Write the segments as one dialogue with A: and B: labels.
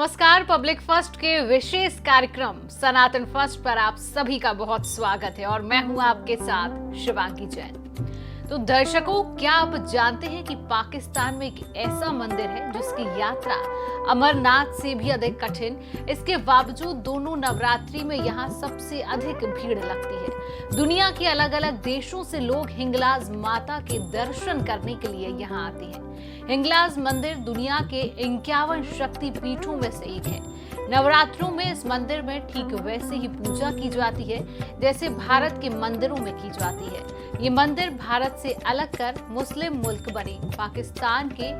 A: नमस्कार। Public first के विशेष कार्यक्रम सनातन फर्स्ट पर आप सभी का बहुत स्वागत है और मैं हूं आपके साथ शिवांगी जैन। तो दर्शकों, क्या आप जानते हैं कि पाकिस्तान में एक ऐसा मंदिर है जिसकी यात्रा अमरनाथ से भी अधिक कठिन, इसके बावजूद दोनों नवरात्रि में यहाँ सबसे अधिक भीड़ लगती है। दुनिया के अलग अलग देशों से लोग हिंगलाज माता के दर्शन करने के लिए यहाँ आते हैं। हिंगलाज मंदिर दुनिया के 51 शक्ति पीठों में से एक है। नवरात्रों में इस मंदिर में ठीक वैसे ही पूजा की जाती है जैसे भारत के मंदिरों में की जाती है। ये मंदिर भारत से अलग कर मुस्लिम मुल्क बने पाकिस्तान के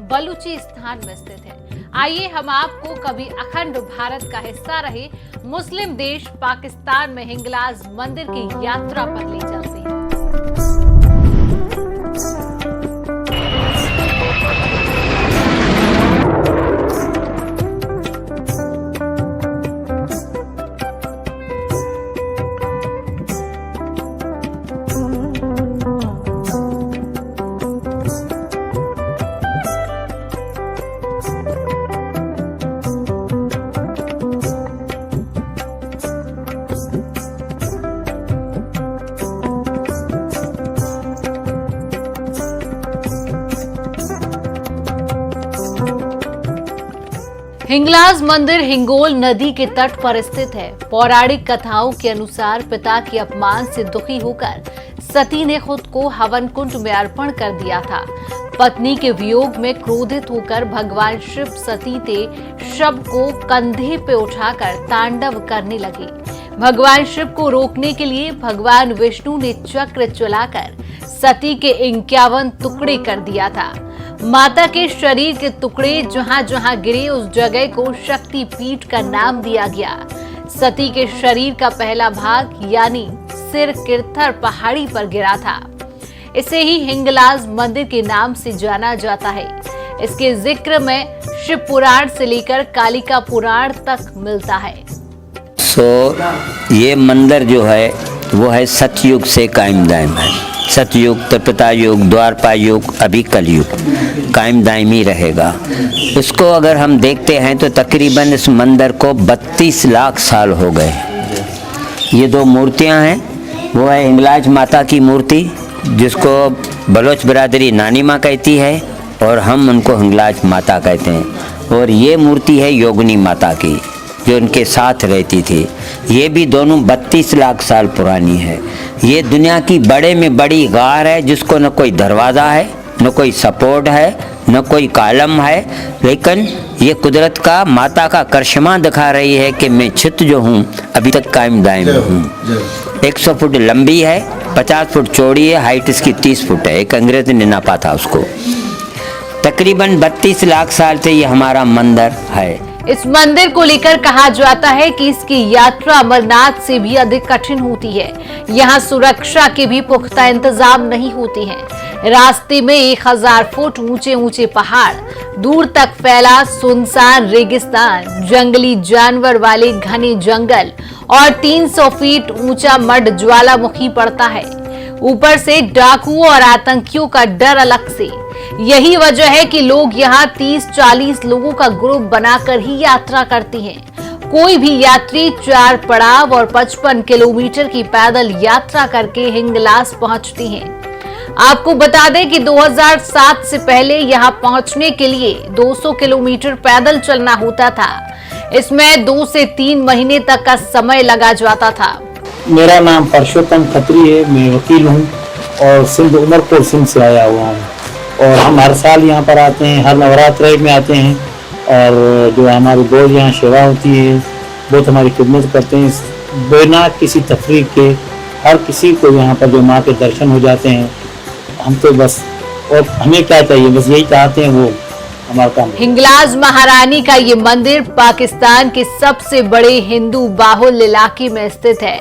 A: बलूचिस्तान में स्थित है। आइए हम आपको कभी अखंड भारत का हिस्सा रहे मुस्लिम देश पाकिस्तान में हिंगलाज मंदिर की यात्रा पर ले चलते हैं। हिंगलाज मंदिर हिंगोल नदी के तट पर स्थित है। पौराणिक कथाओं के अनुसार पिता के अपमान से दुखी होकर सती ने खुद को हवन कुंड में अर्पण कर दिया था। पत्नी के वियोग में क्रोधित होकर भगवान शिव सती के शव को कंधे पे उठाकर तांडव करने लगे। भगवान शिव को रोकने के लिए भगवान विष्णु ने चक्र चलाकर सती के 51 टुकड़े कर दिया था। माता के शरीर के टुकड़े जहां जहां गिरे उस जगह को शक्ति पीठ का नाम दिया गया। सती के शरीर का पहला भाग यानी सिर किरथर पहाड़ी पर गिरा था। इसे ही हिंगलाज मंदिर के नाम से जाना जाता है। इसके जिक्र में शिव पुराण से लेकर कालिका पुराण तक मिलता है।
B: ये मंदिर जो है वो है सतयुग से कायम दायम है। सतयुग, त्रेता युग, द्वापर युग, अभी कलयुग कायम दायमी रहेगा। इसको अगर हम देखते हैं तो तकरीबन इस मंदिर को 32 लाख साल हो गए। ये दो मूर्तियां हैं, वो है हिंगलाज माता की मूर्ति जिसको बलोच बिरादरी नानी माँ कहती है और हम उनको हिंगलाज माता कहते हैं। और ये मूर्ति है योगिनी माता की जो उनके साथ रहती थी। ये भी दोनों 32 लाख साल पुरानी है। ये दुनिया की बड़े में बड़ी गार है जिसको न कोई दरवाज़ा है, न कोई सपोर्ट है, न कोई कॉलम है, लेकिन ये कुदरत का माता का करिश्मा दिखा रही है कि मैं चित जो हूँ अभी तक कायम दायम हूँ। 100 फुट लंबी है, 50 फुट चौड़ी है, हाइट इसकी 30 फुट है। एक अंग्रेज ने नापा था उसको। तकरीबन 32 लाख साल से ये हमारा मंदिर है।
A: इस मंदिर को लेकर कहा जाता है कि इसकी यात्रा अमरनाथ से भी अधिक कठिन होती है। यहाँ सुरक्षा के भी पुख्ता इंतजाम नहीं होते हैं। रास्ते में 1000 फुट ऊंचे ऊंचे पहाड़, दूर तक फैला सुनसान रेगिस्तान, जंगली जानवर वाले घने जंगल और 300 फीट ऊंचा मड ज्वालामुखी पड़ता है। ऊपर से डाकुओं और आतंकियों का डर अलग से। यही वजह है कि लोग यहाँ 30-40 लोगों का ग्रुप बनाकर ही यात्रा करते हैं। कोई भी यात्री 4 पड़ाव और 55 किलोमीटर की पैदल यात्रा करके हिंगलाज पहुंचते हैं। आपको बता दें कि 2007 से पहले यहाँ पहुंचने के लिए 200 किलोमीटर पैदल चलना होता था। इसमें 2 से 3 महीने तक का समय लगा जाता था।
C: मेरा नाम परशोत्तम खत्री है, मैं वकील हूँ और सिंध उमरपुर सिंध से आया हुआ हूँ। और हम हर साल यहाँ पर आते हैं, हर नवरात्रि में आते हैं और जो हमारी बहुत यहाँ सेवा होती है, बहुत हमारी खिदमत करते हैं बिना किसी तफरीक के। हर किसी को यहाँ पर जो माँ के दर्शन हो जाते हैं। हम तो बस, और हमें क्या चाहिए, बस यही चाहते हैं, वो हमारा काम।
A: हिंगलाज महारानी का ये मंदिर पाकिस्तान के सबसे बड़े हिंदू बाहुल्य इलाके में स्थित है।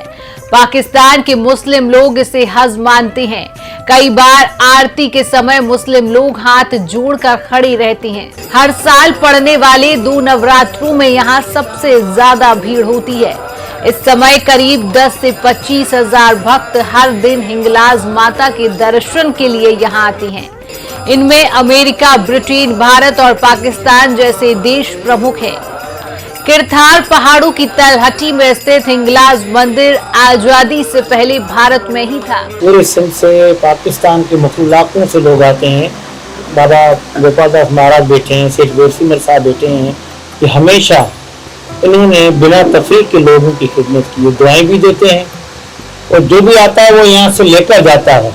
A: पाकिस्तान के मुस्लिम लोग इसे हज मानते हैं। कई बार आरती के समय मुस्लिम लोग हाथ जोड़कर खड़े रहते हैं। हर साल पड़ने वाले 2 नवरात्रों में यहाँ सबसे ज्यादा भीड़ होती है। इस समय करीब 10 से 25 हजार भक्त हर दिन हिंगलाज माता के दर्शन के लिए यहाँ आते हैं। इनमें अमेरिका, ब्रिटेन, भारत और पाकिस्तान जैसे देश प्रमुख हैं। किरथार पहाड़ों की तलहटी में स्थित हिंगलाज मंदिर आजादी से पहले भारत में ही था।
C: पूरे सिंध से, पाकिस्तान के मुख्तलिफ इलाकों से लोग आते हैं। बाबा गोपाल दास महाराज बैठे हैं, सेठ वीरसिंह साहब बैठे हैं, कि हमेशा इन्होंने बिना तफरीक के लोगों की खिदमत की, दुआएं भी देते हैं और जो भी आता है वो यहाँ से लेकर जाता है,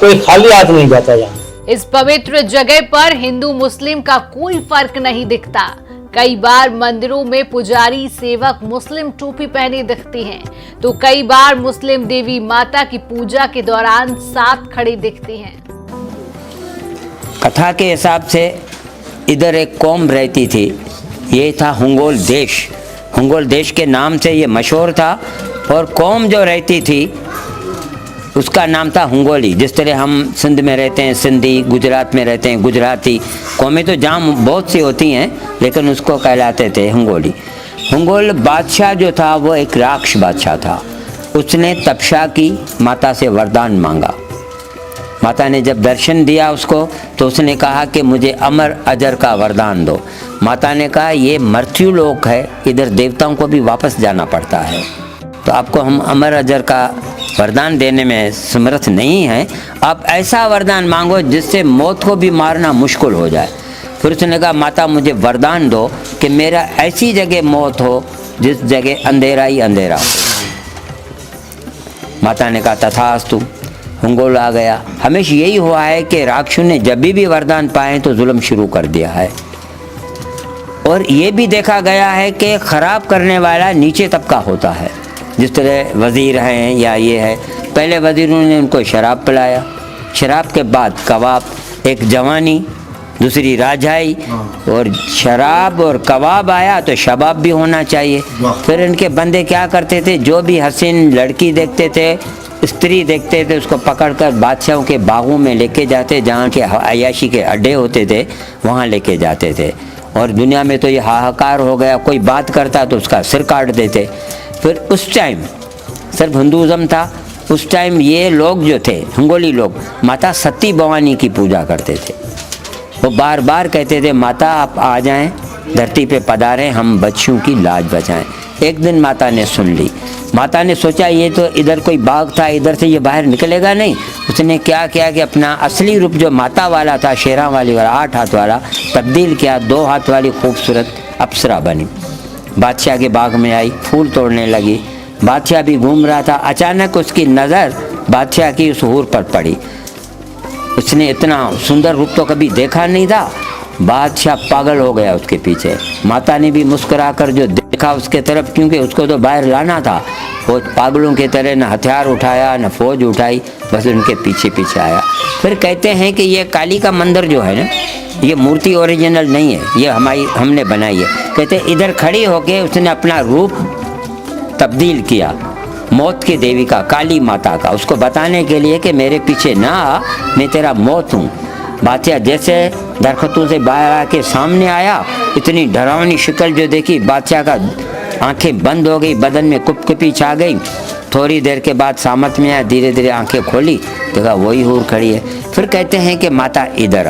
C: कोई खाली हाथ नहीं जाता यहाँ।
A: इस पवित्र जगह पर हिंदू मुस्लिम का कोई फर्क नहीं दिखता। कई बार मंदिरों में पुजारी सेवक मुस्लिम टोपी पहने दिखते हैं, तो कई बार मुस्लिम देवी माता की पूजा के दौरान साथ खड़े दिखते हैं।
B: कथा के हिसाब से इधर एक कौम रहती थी, ये था हुंगोल देश। हुंगोल देश के नाम से ये मशहूर था और कौम जो रहती थी उसका नाम था हुंगोली। जिस तरह हम सिंध में रहते हैं सिंधी, गुजरात में रहते हैं गुजराती, कौमें तो जहाँ बहुत सी होती हैं लेकिन उसको कहलाते थे हुंगोली। हुंगोल बादशाह जो था वो एक राक्ष बादशाह था। उसने तपस्या की, माता से वरदान मांगा। माता ने जब दर्शन दिया उसको तो उसने कहा कि मुझे अमर अजर का वरदान दो। माता ने कहा ये मृत्यु लोक है, इधर देवताओं को भी वापस जाना पड़ता है, तो आपको हम अमर अजर का वरदान देने में समर्थ नहीं हैं। आप ऐसा वरदान मांगो जिससे मौत को भी मारना मुश्किल हो जाए। फिर उसने कहा माता मुझे वरदान दो कि मेरा ऐसी जगह मौत हो जिस जगह अंधेरा ही अंधेरा हो। माता ने कहा तथास्तु। हुंगोल आ गया। हमेशा यही हुआ है कि राक्षसों ने जब भी वरदान पाए तो जुल्म शुरू कर दिया है। और ये भी देखा गया है कि ख़राब करने वाला नीचे तबका होता है। जिस तरह वज़ीर हैं या ये है, पहले वज़ीरों ने उनको शराब पिलाया, शराब के बाद कबाब, एक जवानी, दूसरी राजाई, और शराब और कबाब आया तो शबाब भी होना चाहिए। फिर इनके बंदे क्या करते थे, जो भी हसीन लड़की देखते थे, स्त्री देखते थे, उसको पकड़कर बादशाहों के बागों में लेके जाते, जहाँ के अयाशी के अड्डे होते थे वहाँ लेके जाते थे। और दुनिया में तो ये हाहाकार हो गया, कोई बात करता तो उसका सिर काट देते। फिर उस टाइम सिर्फ हिंदुज़म था, उस टाइम ये लोग जो थे हुंगोली लोग माता सती भवानी की पूजा करते थे। वो बार बार कहते थे माता आप आ जाएं, धरती पे पधारें, हम बच्चों की लाज बचाएं। एक दिन माता ने सुन ली। माता ने सोचा ये तो इधर कोई बाग था, इधर से ये बाहर निकलेगा नहीं। उसने क्या किया कि अपना असली रूप जो माता वाला था, शेरा वाली वाला 8 हाथ वाला, तब्दील किया, 2 हाथ वाली खूबसूरत अप्सरा बनी। बादशाह के बाग में आई, फूल तोड़ने लगी। बादशाह भी घूम रहा था, अचानक उसकी नज़र बादशाह की उस हूर पर पड़ी। उसने इतना सुंदर रूप तो कभी देखा नहीं था। बादशाह पागल हो गया उसके पीछे। माता ने भी मुस्कुराकर जो देखा उसके तरफ, क्योंकि उसको तो बाहर लाना था, वो पागलों की तरह न हथियार उठाया न फौज उठाई, बस उनके पीछे पीछे आया। फिर कहते हैं कि ये काली का मंदिर जो है ना, ये मूर्ति ओरिजिनल नहीं है, ये हमने बनाई है। कहते इधर खड़ी होके उसने अपना रूप तब्दील किया मौत की देवी का, काली माता का, उसको बताने के लिए कि मेरे पीछे ना आ, मैं तेरा मौत हूँ। बादशाह जैसे दरख्तों से बाहर आके सामने आया, इतनी डरावनी शक्ल जो देखी, बादशाह का आंखें बंद हो गई, बदन में कुपकुपी छा गई। थोड़ी देर के बाद सामत में आया, धीरे धीरे आंखें खोली, देखा वही हूर खड़ी है। फिर कहते हैं कि माता इधर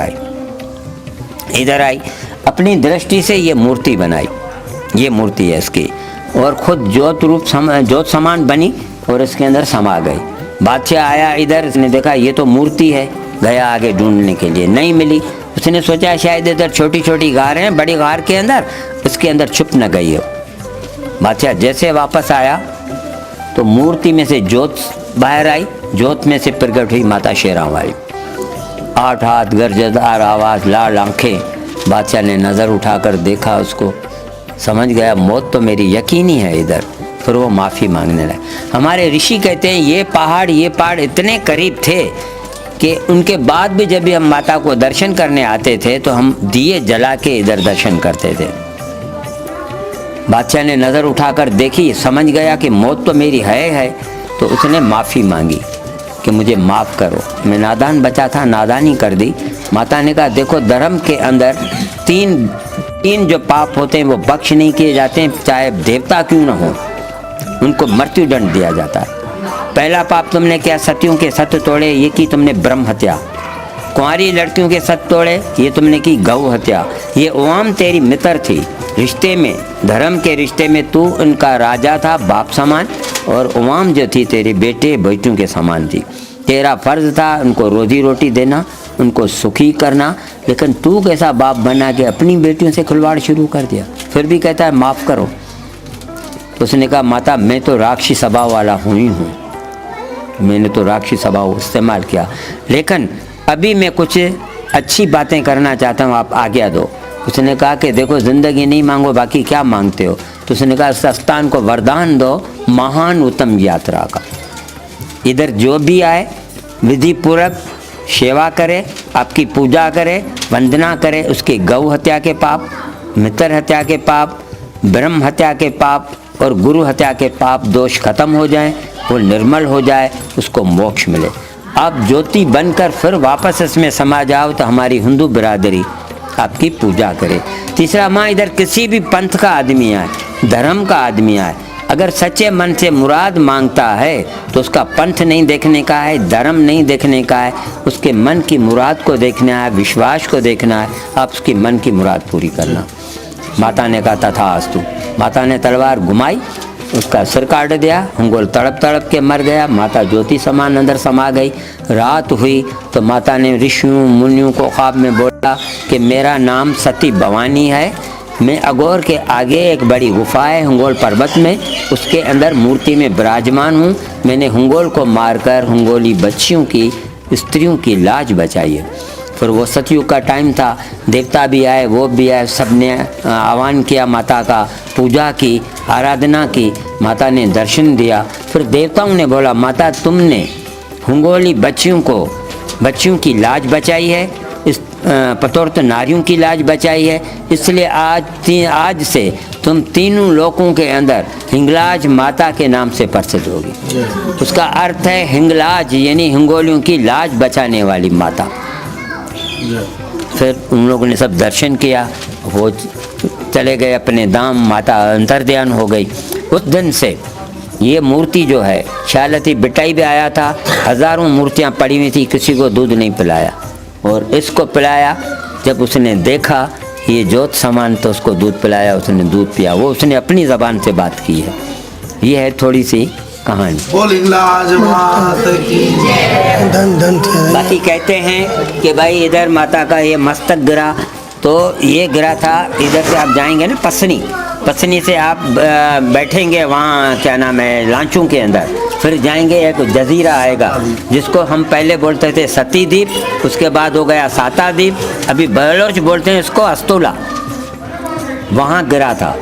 B: आई, अपनी दृष्टि से ये मूर्ति बनाई, ये मूर्ति है इसकी, और खुद ज्योत समान बनी और इसके अंदर समा गई। बादशाह आया इधर, इसने देखा ये तो मूर्ति है, गया आगे ढूंढने के लिए, नहीं मिली। उसने सोचा शायद इधर छोटी छोटी गार हैं, बड़ी गार के अंदर, इसके अंदर छुप न गई हो। बादशाह जैसे वापस आया तो मूर्ति में से ज्योत बाहर आई, ज्योत में से प्रकट हुई माता शेरावाली, 8 हाथ, गरजदार आवाज़, लाल आंखें। बादशाह ने नज़र उठाकर देखा उसको, समझ गया मौत तो मेरी यकीनी है इधर। फिर वो माफ़ी मांगने लगे। हमारे ऋषि कहते हैं ये पहाड़ इतने करीब थे कि उनके बाद भी जब भी हम माता को दर्शन करने आते थे तो हम दिए जला के इधर दर्शन करते थे। बादशाह ने नज़र उठाकर देखी, समझ गया कि मौत तो मेरी है, तो उसने माफ़ी मांगी कि मुझे माफ़ करो, मैं नादान बचा था, नादानी कर दी। माता ने कहा देखो धर्म के अंदर तीन जो पाप होते हैं वो बख्श नहीं किए जाते हैं, चाहे देवता क्यों न हो, उनको मृत्यु दंड दिया जाता है। पहला पाप तुमने किया, सतियों के सत्य तोड़े, ये की तुमने ब्रह्म हत्या। कुंवारी लड़कियों के सत तोड़े, ये तुमने की गौ हत्या। ये ओवाम तेरी मित्र थी, रिश्ते में, धर्म के रिश्ते में तू उनका राजा था, बाप समान, और ओवाम जो थी तेरे बेटे बेटियों के समान थी। तेरा फर्ज था उनको रोजी रोटी देना, उनको सुखी करना, लेकिन तू कैसा बाप बना के अपनी बेटियों से खिलवाड़ शुरू कर दिया। फिर भी कहता है माफ़ करो। उसने कहा माता मैं तो राक्षसी स्वभाव वाला हूँ ही हूँ, मैंने तो राक्षसी स्वभाव इस्तेमाल किया, लेकिन अभी मैं कुछ अच्छी बातें करना चाहता हूँ, आप आज्ञा दो। उसने कहा कि देखो ज़िंदगी नहीं मांगो, बाकी क्या मांगते हो? तो उसने कहा संस्थान को वरदान दो महान उत्तम यात्रा का। इधर जो भी आए विधि पूर्वक सेवा करे, आपकी पूजा करे, वंदना करे, उसके गौ हत्या के पाप, मित्र हत्या के पाप, ब्रह्म हत्या के पाप और गुरु हत्या के पाप दोष खत्म हो जाएं, वो निर्मल हो जाए, उसको मोक्ष मिले। आप ज्योति बनकर फिर वापस इसमें समा जाओ तो हमारी हिंदू बिरादरी आपकी पूजा करे। तीसरा, माँ इधर किसी भी पंथ का आदमी आए, धर्म का आदमी आए, अगर सच्चे मन से मुराद मांगता है तो उसका पंथ नहीं देखने का है, धर्म नहीं देखने का है, उसके मन की मुराद को देखना है, विश्वास को देखना है, आप उसकी मन की मुराद पूरी करना। माता ने कहा तथास्तु। माता ने तलवार घुमाई, उसका सिर काट दिया, हिंगोल तड़प तड़प के मर गया। माता ज्योति समान अंदर समा गई। रात हुई तो माता ने ऋषियों मुनियों को ख्वाब में बोला कि मेरा नाम सती भवानी है, मैं अगोर के आगे एक बड़ी गुफा है हिंगोल पर्वत में, उसके अंदर मूर्ति में विराजमान हूँ। मैंने हिंगोल को मारकर हिंगोली बच्चियों की, स्त्रियों की लाज बचाई है। फिर वो सतयुग का टाइम था, देवता भी आए, वो भी आए, सब ने आह्वान किया, माता का पूजा की, आराधना की, माता ने दर्शन दिया। फिर देवताओं ने बोला माता तुमने हिंगोली बच्चियों की लाज बचाई है, इस पतौरत नारियों की लाज बचाई है, इसलिए आज से तुम तीनों लोगों के अंदर हिंगलाज माता के नाम से प्रसिद्ध होगी। उसका अर्थ है हिंगलाज यानी हिंगोलियों की लाज बचाने वाली माता। फिर उन लोगों ने सब दर्शन किया, वो चले गए अपने धाम, माता अंतर्ध्यान हो गई। उस दिन से ये मूर्ति जो है, शालती बिटाई भी आया था, हजारों मूर्तियाँ पड़ी हुई थी, किसी को दूध नहीं पिलाया, और इसको पिलाया। जब उसने देखा ये ज्योत समान तो उसको दूध पिलाया, उसने दूध पिया, वो उसने अपनी ज़बान से बात की है। ये है थोड़ी सी कहानी। बाकी कहते हैं कि भाई इधर माता का ये मस्तक गिरा, तो ये गिरा था, इधर से आप जाएंगे ना पसनी से आप बैठेंगे वहाँ, क्या नाम है, लांचों के अंदर, फिर जाएंगे एक जजीरा आएगा जिसको हम पहले बोलते थे सती द्वीप, उसके बाद हो गया साता द्वीप, अभी बलोच बोलते हैं इसको अस्तोला। वहाँ गिरा था,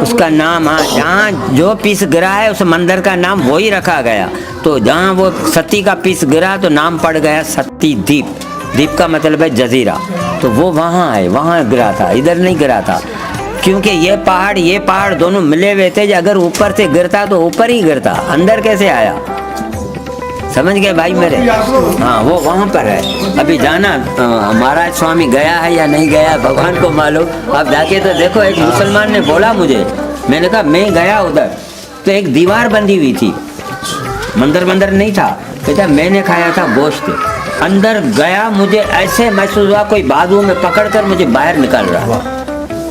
B: उसका नाम, हाँ, जहाँ जो पीस गिरा है उस मंदिर का नाम वही रखा गया। तो जहाँ वो सती का पीस गिरा तो नाम पड़ गया सती द्वीप। द्वीप का मतलब है जजीरा, तो वो वहाँ है, वहाँ गिरा था, इधर नहीं गिरा था, क्योंकि ये पहाड़ दोनों मिले हुए थे। अगर ऊपर से गिरता तो ऊपर ही गिरता, अंदर कैसे आया? समझ गए भाई मेरे? हाँ, वो वहाँ पर है। अभी जाना, महाराज स्वामी गया है या नहीं गया भगवान को मालूम। आप जाके तो देखो। एक मुसलमान ने बोला मुझे, मैंने कहा मैं गया उधर, तो एक दीवार बंधी हुई थी, मंदिर नहीं था, कहता मैंने खाया था गोश्त। अंदर गया, मुझे ऐसे महसूस हुआ कोई बाजू में पकड़कर मुझे बाहर निकाल रहा।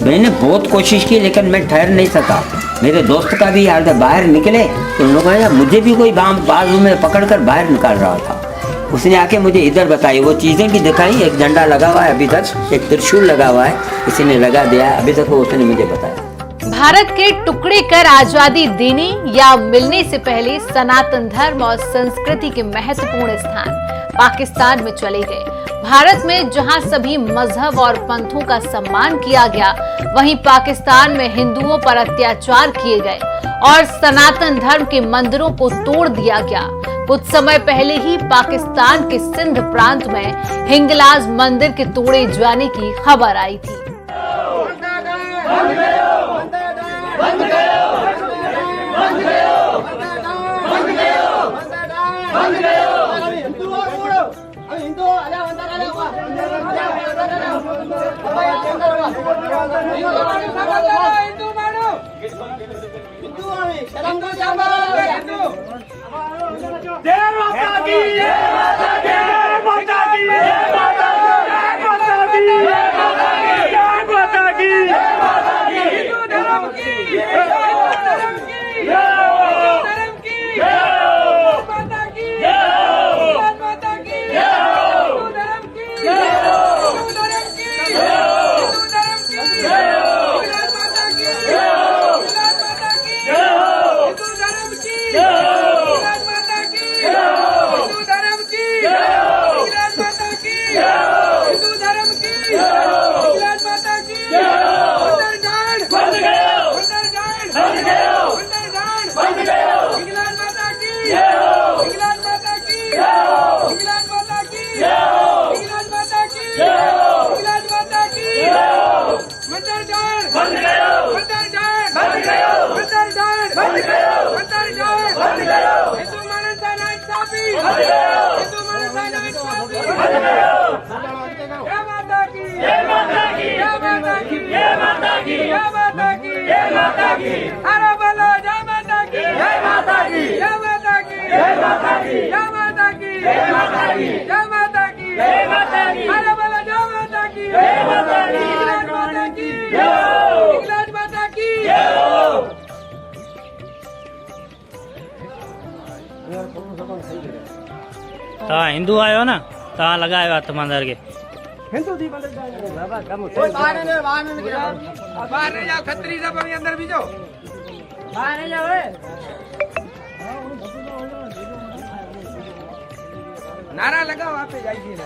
B: मैंने बहुत कोशिश की लेकिन मैं ठहर नहीं सका। मेरे दोस्त का भी यार बाहर निकले तो उन लोगों ने मुझे भी कोई बाजू में पकड़कर बाहर निकाल रहा था। उसने आके मुझे इधर बताई, वो चीज़ें भी दिखाई। एक झंडा लगा हुआ है अभी तक, एक त्रिशूल लगा हुआ है, किसी ने लगा दिया है अभी तक, वो उसने मुझे बताया।
A: भारत के टुकड़े कर आजादी देने या मिलने से पहले सनातन धर्म और संस्कृति के महत्वपूर्ण स्थान पाकिस्तान में चले गए। भारत में जहां सभी मजहब और पंथों का सम्मान किया गया, वहीं पाकिस्तान में हिंदुओं पर अत्याचार किए गए और सनातन धर्म के मंदिरों को तोड़ दिया गया। कुछ समय पहले ही पाकिस्तान के सिंध प्रांत में हिंगलाज मंदिर के तोड़े जाने की खबर आई थी।
D: जय माता की, जय माता की, जय माता की, जय माता इंग्लैंड माता की वंदरगान बंद गयो, वंदरगान बंद गयो, वंदरगान बंद गयो, इंग्लैंड माता की इंग्लैंड माता की इंग्लैंड माता की इंग्लैंड माता की इंग्लैंड माता की वंदरगान बंद गयो, वंदरगान बंद गयो, वंदरगान बंद गयो, वंदरगान बंद गयो, हिंदू मानवता नाइंसाफी बंद गयो, हिंदू मानवता नाइंसाफी बंद गयो। जय माता की जय माता की जय माता की जय माता की जय माता की जय माता की अरे बोलो जय माता की जय माता की जय माता की जय माता की जय माता की जय माता की जय माता की जय माता की अरे बोलो जय माता की जय माता की इंग्लैंड माता की इंग्लैंड माता की
E: तव्हां हिंदू आहियो न, तव्हां लॻायो हथ मंदर खे।
D: बाहर नहीं जाओ, खत्री सब अभी अंदर भी जाओ, बाहर नहीं जाओ। नारा लगाओ, वहाँ पे जाइए।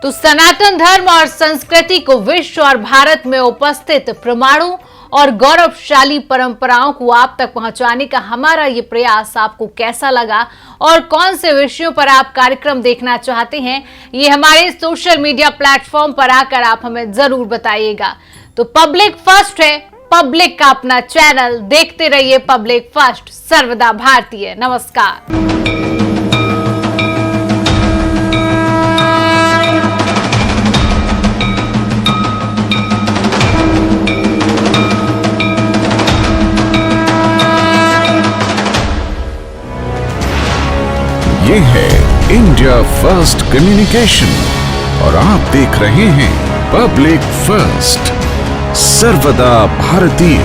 A: तो सनातन धर्म और संस्कृति को विश्व और भारत में उपस्थित प्रमाणों और गौरवशाली परंपराओं को आप तक पहुंचाने का हमारा ये प्रयास आपको कैसा लगा और कौन से विषयों पर आप कार्यक्रम देखना चाहते हैं, ये हमारे सोशल मीडिया प्लेटफॉर्म पर आकर आप हमें जरूर बताइएगा। तो पब्लिक फर्स्ट है, पब्लिक का अपना चैनल, देखते रहिए पब्लिक फर्स्ट, सर्वदा भारतीय। नमस्कार।
F: ये है इंडिया फर्स्ट कम्युनिकेशन और आप देख रहे हैं पब्लिक फर्स्ट, सर्वदा भारतीय।